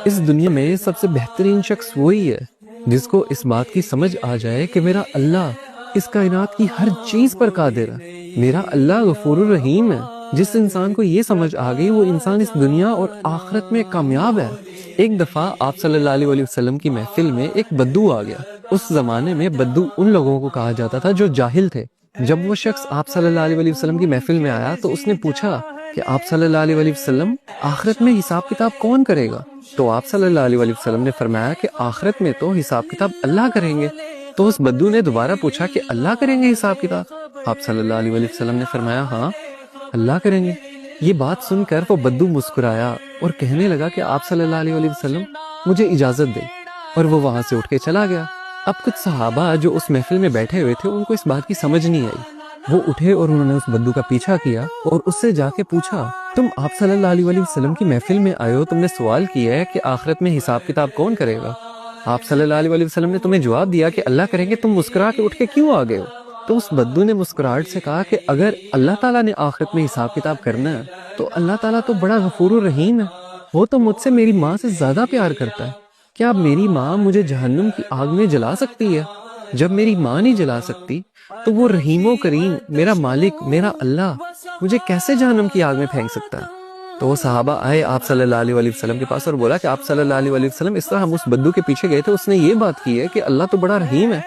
اس دنیا میں سب سے بہترین شخص وہی ہے جس کو اس بات کی سمجھ آ جائے کہ میرا اللہ اس کائنات کی ہر چیز پر قادر ہے، میرا اللہ غفور الرحیم ہے۔ جس انسان کو یہ سمجھ آ گئی وہ انسان اس دنیا اور آخرت میں کامیاب ہے۔ ایک دفعہ آپ صلی اللہ علیہ وسلم کی محفل میں ایک بدو آ گیا۔ اس زمانے میں بدو ان لوگوں کو کہا جاتا تھا جو جاہل تھے۔ جب وہ شخص آپ صلی اللہ علیہ وسلم کی محفل میں آیا تو اس نے پوچھا کہ آپ صلی اللہ علیہ وسلم آخرت میں حساب کتاب کون کرے گا؟ تو آپ صلی اللہ علیہ وسلم نے فرمایا کہ آخرت میں تو حساب کتاب اللہ کریں گے۔ تو اس بدو نے دوبارہ پوچھا کہ اللہ کریں گے حساب کتاب؟ آپ صلی اللہ علیہ وسلم نے فرمایا ہاں اللہ کریں گے۔ یہ بات سن کر وہ بدو مسکرایا اور کہنے لگا کہ آپ صلی اللہ علیہ وسلم مجھے اجازت دے، اور وہ وہاں سے اٹھ کے چلا گیا۔ اب کچھ صحابہ جو اس محفل میں بیٹھے ہوئے تھے ان کو اس بات کی سمجھ نہیں آئی۔ وہ اٹھے اور انہوں نے اس بدو کا پیچھا کیا اور اس سے جا کے پوچھا تم آپ صلی اللہ علیہ وسلم کی محفل میں آئے ہو، تم نے سوال کیا ہے کہ آخرت میں حساب کتاب کون کرے گا؟ آپ صلی اللہ علیہ وسلم نے تمہیں جواب دیا کہ اللہ کریں گے، تم مسکرا کے اٹھ کے کیوں آ گئے ہو؟ تو اس بدو نے مسکراہٹ سے کہا کہ اگر اللہ تعالیٰ نے آخرت میں حساب کتاب کرنا ہے تو اللہ تعالیٰ تو بڑا غفور الرحیم ہے، وہ تو مجھ سے میری ماں سے زیادہ پیار کرتا ہے۔ کیا میری ماں مجھے جہنم کی آگ میں جلا سکتی ہے؟ جب میری ماں نہیں جلا سکتی تو وہ رحیم و کریم میرا مالک میرا اللہ مجھے کیسے جہنم کی آگ میں پھینک سکتا ہے؟ تو وہ صحابہ آئے آپ صلی اللہ علیہ وسلم کے پاس اور بولا کہ آپ صلی اللہ علیہ وسلم اس طرح ہم اس بدو کے پیچھے گئے تھے، اس نے یہ بات کی ہے کہ اللہ تو بڑا رحیم ہے۔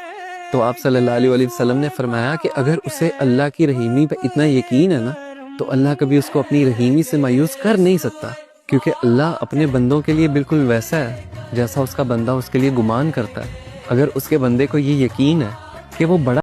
تو آپ صلی اللہ علیہ وسلم نے فرمایا کہ اگر اسے اللہ کی رحیمی پہ اتنا یقین ہے نا تو اللہ کبھی اس کو اپنی رحیمی سے مایوس کر نہیں سکتا، کیونکہ اللہ اپنے بندوں کے لیے بالکل ویسا ہے جیسا اس کا بندہ اس کے لیے گمان کرتا ہے۔ اگر اس کے بندے کو یہ یقین ہے کہ وہ بڑا